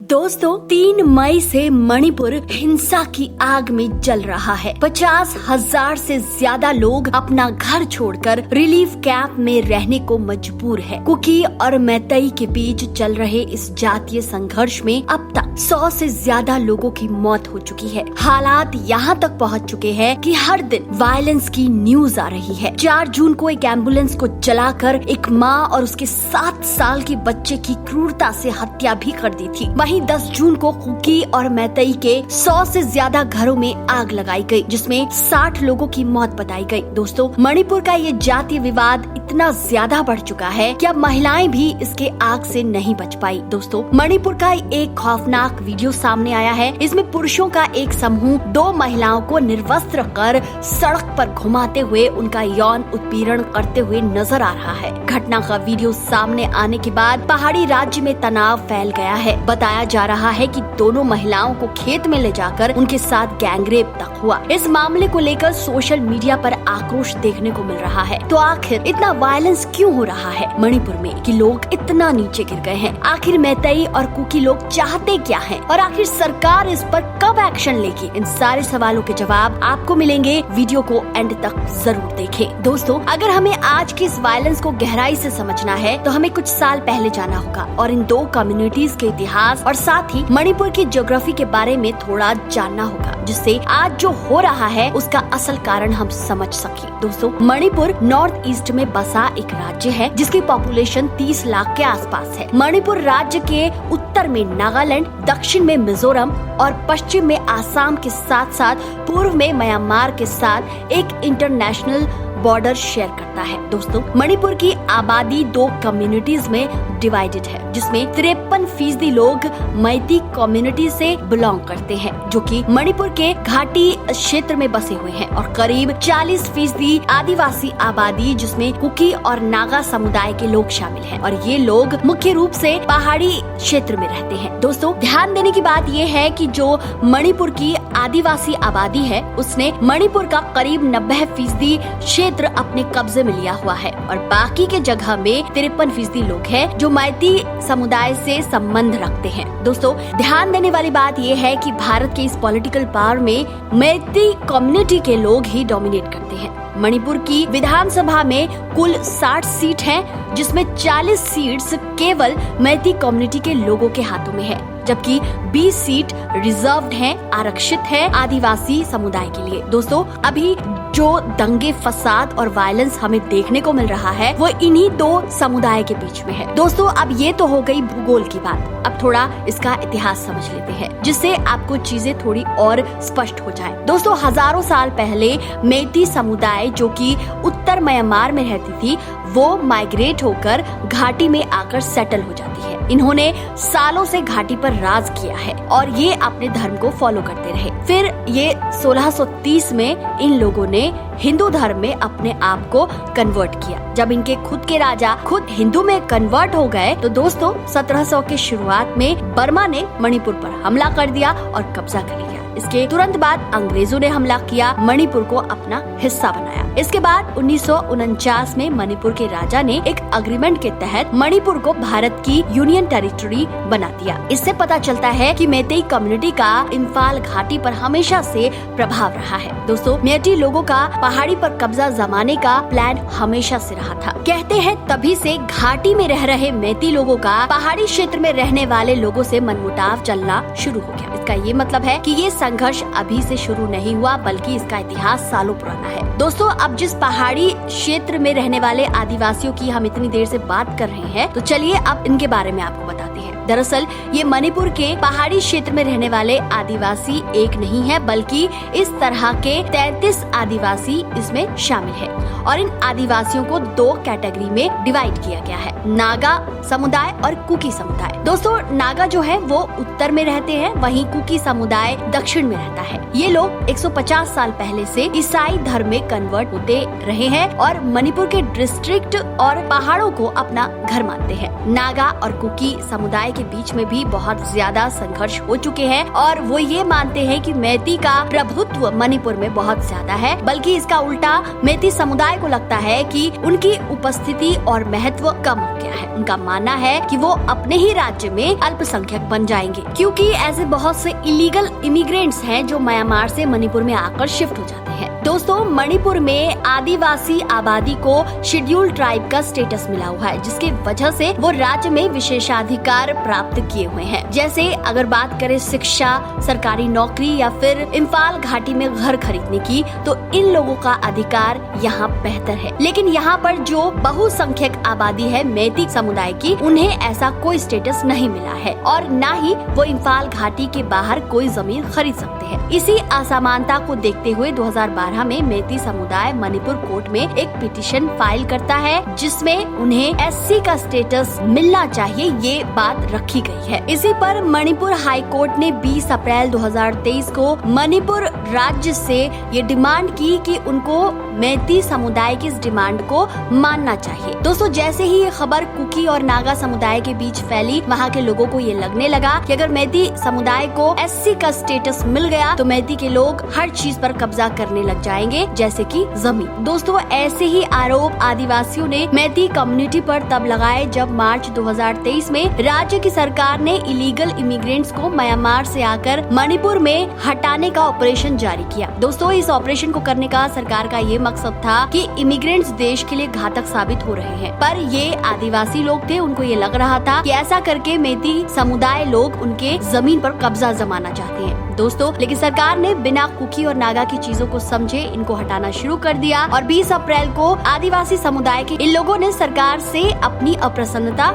दोस्तों 3 मई से मणिपुर हिंसा की आग में जल रहा है। 50,000 से ज्यादा लोग अपना घर छोड़कर रिलीफ कैंप में रहने को मजबूर है। कुकी और मैतेई के बीच चल रहे इस जातीय संघर्ष में अब तक 100 से ज्यादा लोगों की मौत हो चुकी है। हालात यहाँ तक पहुँच चुके हैं कि हर दिन वायलेंस की न्यूज आ रही है। 4 जून को एक एम्बुलेंस को जलाकर एक माँ और उसके 7 साल के बच्चे की क्रूरता से हत्या भी कर दी थी। वहीं 10 जून को कुकी और मैतेई के 100 से ज्यादा घरों में आग लगाई गई, जिसमें 60 लोगों की मौत बताई गई। दोस्तों मणिपुर का ये जातीय विवाद इतना ज्यादा बढ़ चुका है कि अब महिलाएं भी इसके आग से नहीं बच पाई। दोस्तों मणिपुर का एक खौफनाक वीडियो सामने आया है। इसमें पुरुषों का एक समूह 2 महिलाओं को निर्वस्त्र कर सड़क पर घुमाते हुए उनका यौन उत्पीड़न करते हुए नजर आ रहा है। घटना का वीडियो सामने आने के बाद पहाड़ी राज्य में तनाव फैल गया है। बताया जा रहा है कि दोनों महिलाओं को खेत में ले जाकर उनके साथ गैंगरेप तक हुआ। इस मामले को लेकर सोशल मीडिया पर आक्रोश देखने को मिल रहा है। तो आखिर इतना वायलेंस क्यों हो रहा है मणिपुर में कि लोग इतना नीचे गिर गए हैं? आखिर मैतेई और कुकी लोग चाहते क्या हैं? और आखिर सरकार इस पर कब एक्शन लेगी? इन सारे सवालों के जवाब आपको मिलेंगे। वीडियो को एंड तक जरूर देखें। दोस्तों अगर हमें आज की इस वायलेंस को गहराई से समझना है तो हमें कुछ साल पहले जाना होगा और इन 2 कम्युनिटीज के इतिहास और साथ ही मणिपुर की ज्योग्राफी के बारे में थोड़ा जानना होगा, जिससे आज जो हो रहा है उसका असल कारण हम समझ सके। दोस्तों मणिपुर नॉर्थ ईस्ट में बसा एक राज्य है जिसकी पॉपुलेशन 30 लाख के आसपास है। मणिपुर राज्य के उत्तर में नागालैंड, दक्षिण में मिजोरम और पश्चिम में आसाम के साथ साथ पूर्व में म्यांमार के साथ एक इंटरनेशनल बॉर्डर शेयर करता है। दोस्तों मणिपुर की आबादी 2 कम्युनिटीज में डिवाइडेड है, जिसमें 53% लोग मैती कम्युनिटी से बिलोंग करते हैं, जो कि मणिपुर के घाटी क्षेत्र में बसे हुए हैं, और करीब 40% आदिवासी आबादी जिसमें कुकी और नागा समुदाय के लोग शामिल हैं, और ये लोग मुख्य रूप से पहाड़ी क्षेत्र में रहते हैं। दोस्तों ध्यान देने की बात ये है कि जो मणिपुर की आदिवासी आबादी है उसने मणिपुर का करीब 90% क्षेत्र अपने कब्जे में लिया हुआ है, और बाकी के जगह में 53% लोग हैं जो मैती समुदाय से संबंध रखते हैं। दोस्तों ध्यान देने वाली बात यह है कि भारत के इस पॉलिटिकल पावर में मैती कम्युनिटी के लोग ही डोमिनेट करते हैं। मणिपुर की विधानसभा में कुल 60 सीट हैं, जिसमें 40 सीट्स केवल मैती कम्युनिटी के लोगों के हाथों में है, जबकि 20 सीट रिजर्व्ड हैं, आरक्षित है आदिवासी समुदाय के लिए। दोस्तों अभी जो दंगे फसाद और वायलेंस हमें देखने को मिल रहा है वो इन्हीं 2 समुदाय के बीच में है। दोस्तों अब ये तो हो गई भूगोल की बात, अब थोड़ा इसका इतिहास समझ लेते हैं, जिससे आपको चीजें थोड़ी और स्पष्ट हो जाए। दोस्तों हजारों साल पहले मैती समुदाय जो कि उत्तर म्यांमार में रहती थी वो माइग्रेट होकर घाटी में आकर सेटल हो जाती है। इन्होंने सालों से घाटी पर राज किया है और ये अपने धर्म को फॉलो करते रहे। फिर ये 1630 में इन लोगों ने हिंदू धर्म में अपने आप को कन्वर्ट किया। जब इनके खुद के राजा खुद हिंदू में कन्वर्ट हो गए तो दोस्तों 1700 के शुरुआत में बर्मा ने मणिपुर पर हमला कर दिया और कब्जा कर लिया। इसके तुरंत बाद अंग्रेजों ने हमला किया, मणिपुर को अपना हिस्सा बनाया। इसके बाद 1949 में मणिपुर के राजा ने एक अग्रीमेंट के तहत मणिपुर को भारत की यूनियन टेरिटरी बना दिया। इससे पता चलता है कि मैतेई कम्युनिटी का इम्फाल घाटी पर हमेशा से प्रभाव रहा है। दोस्तों मैती लोगों का पहाड़ी पर कब्जा जमाने का प्लान हमेशा से रहा था। कहते हैं तभी से घाटी में रह रहे मैती लोगों का पहाड़ी क्षेत्र में रहने वाले लोगों से मनमुटाव चलना शुरू हो गया। इसका ये मतलब है कि ये संघर्ष अभी से शुरू नहीं हुआ, बल्कि इसका इतिहास सालों पुराना है। दोस्तों अब जिस पहाड़ी क्षेत्र में रहने वाले आदिवासियों की हम इतनी देर से बात कर रहे हैं, तो चलिए अब इनके बारे में आपको बताते हैं। दरअसल ये मणिपुर के पहाड़ी क्षेत्र में रहने वाले आदिवासी एक नहीं है, बल्कि इस तरह के 33 आदिवासी इसमें शामिल है, और इन आदिवासियों को 2 कैटेगरी में डिवाइड किया गया है, नागा समुदाय और कुकी समुदाय। दोस्तों नागा जो है वो उत्तर में रहते हैं, वहीं कुकी समुदाय दक्षिण में रहता है। ये लोग 150 साल पहले से ईसाई धर्म में कन्वर्ट होते रहे हैं और मणिपुर के डिस्ट्रिक्ट और पहाड़ों को अपना घर मानते हैं। नागा और कुकी समुदाय के बीच में भी बहुत ज्यादा संघर्ष हो चुके हैं, और वो ये मानते हैं कि मैती का प्रभुत्व मणिपुर में बहुत ज्यादा है, बल्कि इसका उल्टा मैती समुदाय समुदाय को लगता है कि उनकी उपस्थिति और महत्व कम हो गया है। उनका मानना है कि वो अपने ही राज्य में अल्पसंख्यक बन जाएंगे, क्योंकि ऐसे बहुत से इलीगल इमिग्रेंट्स हैं जो म्यांमार से मणिपुर में आकर शिफ्ट हो जाते हैं। दोस्तों, मणिपुर में आदिवासी आबादी को शेड्यूल्ड ट्राइब का स्टेटस मिला हुआ है, जिसकी वजह से वो राज्य में विशेषाधिकार प्राप्त किए हुए हैं। जैसे अगर बात करें शिक्षा, सरकारी नौकरी या फिर इम्फाल घाटी में घर खरीदने की, तो इन लोगों का अधिकार यहाँ बेहतर है। लेकिन यहाँ पर जो बहुसंख्यक आबादी है मेती समुदाय की, उन्हें ऐसा कोई स्टेटस नहीं मिला है और न ही वो इम्फाल घाटी के बाहर कोई जमीन खरीद सकते हैं। इसी असमानता को देखते हुए 2012 में मेती समुदाय मणिपुर कोर्ट में एक पिटीशन फाइल करता है, जिसमें उन्हें एससी का स्टेटस मिलना चाहिए, ये बात रखी गई है। इसी पर मणिपुर हाई कोर्ट ने 20 अप्रैल 2023 को मणिपुर राज्य से ये डिमांड की कि उनको मेती समुदाय की इस डिमांड को मानना चाहिए। दोस्तों, जैसे ही ये खबर कुकी और नागा समुदाय के बीच फैली, वहाँ के लोगों को ये लगने लगा कि अगर मेती समुदाय को एससी का स्टेटस मिल गया तो मेती के लोग हर चीज पर कब्जा करने लग जाएंगे, जैसे कि जमीन। दोस्तों, ऐसे ही आरोप आदिवासियों ने मेती कम्युनिटी पर तब लगाए जब मार्च 2023 में राज्य की सरकार ने इलीगल इमिग्रेंट्स को म्यांमार से आकर मणिपुर में हटाने का ऑपरेशन जारी किया। दोस्तों, इस ऑपरेशन को करने का सरकार का ये मकसद था कि इमिग्रेंट्स देश के लिए घातक साबित हो रहे हैं, पर ये आदिवासी लोग थे, उनको ये लग रहा था कि ऐसा करके मेती समुदाय लोग उनके जमीन पर कब्जा जमाना चाहते हैं। दोस्तों, लेकिन सरकार ने बिना कुकी और नागा की चीजों को समझे इनको हटाना शुरू कर दिया और 20 अप्रैल को आदिवासी समुदाय के इन लोगों ने सरकार से अपनी अप्रसन्नता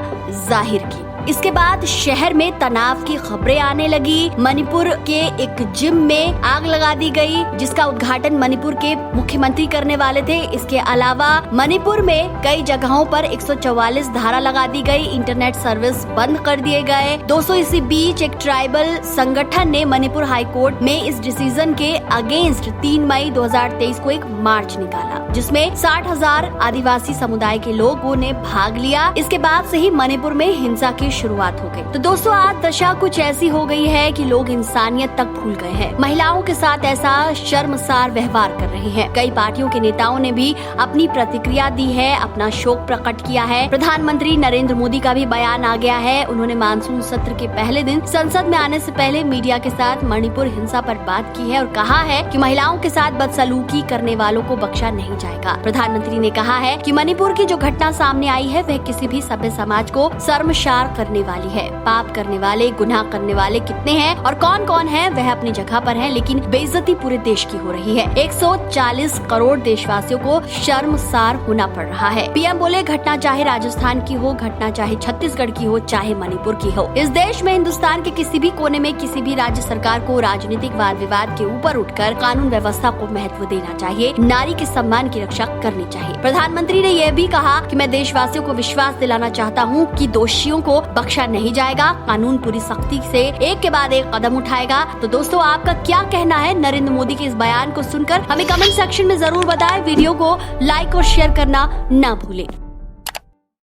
जाहिर की। इसके बाद शहर में तनाव की खबरें आने लगी। मणिपुर के एक जिम में आग लगा दी गई, जिसका उद्घाटन मणिपुर के मुख्यमंत्री करने वाले थे। इसके अलावा मणिपुर में कई जगहों पर 144 धारा लगा दी गई, इंटरनेट सर्विस बंद कर दिए गए। दोस्तों, इसी बीच एक ट्राइबल संगठन ने मणिपुर हाई कोर्ट में इस डिसीजन के अगेंस्ट 3 मई 2023 को एक मार्च निकाला, जिसमें 60,000 आदिवासी समुदाय के लोगों ने भाग लिया। इसके बाद से ही मणिपुर में हिंसा की शुरुआत हो गई। तो दोस्तों, आज दशा कुछ ऐसी हो गई है कि लोग इंसानियत तक भूल गए हैं। महिलाओं के साथ ऐसा शर्मसार व्यवहार कर रहे हैं। कई पार्टियों के नेताओं ने भी अपनी प्रतिक्रिया दी है, अपना शोक प्रकट किया है। प्रधानमंत्री नरेंद्र मोदी का भी बयान आ गया है। उन्होंने मानसून सत्र के पहले दिन संसद में आने से पहले मीडिया के साथ मणिपुर हिंसा पर बात की है और कहा है कि महिलाओं के साथ बदसलूकी करने वालों को बख्शा नहीं जाएगा। प्रधानमंत्री ने कहा है कि मणिपुर की जो घटना सामने आई है वह किसी भी सभ्य समाज को शर्मसार करने वाली है। पाप करने वाले, गुनाह करने वाले कितने हैं और कौन कौन है वह अपनी जगह पर है, लेकिन बेइज्जती पूरे देश की हो रही है। 140 करोड़ देशवासियों को शर्मसार होना पड़ रहा है। पीएम बोले, घटना चाहे राजस्थान की हो, घटना चाहे छत्तीसगढ़ की हो, चाहे मणिपुर की हो, इस देश में हिंदुस्तान के किसी भी कोने में किसी भी राज्य सरकार को राजनीतिक वाद विवाद के ऊपर उठकर कानून व्यवस्था को महत्व देना चाहिए, नारी के सम्मान की रक्षा करनी चाहिए। प्रधानमंत्री ने यह भी कहा कि मैं देशवासियों को विश्वास दिलाना चाहता हूँ कि दोषियों को बख्शा नहीं जाएगा, कानून पूरी सख्ती से एक के बाद एक कदम उठाएगा। तो दोस्तों, आपका क्या कहना है नरेंद्र मोदी के इस बयान को सुनकर? हमें कमेंट सेक्शन में जरूर बताएं। वीडियो को लाइक और शेयर करना ना भूलें।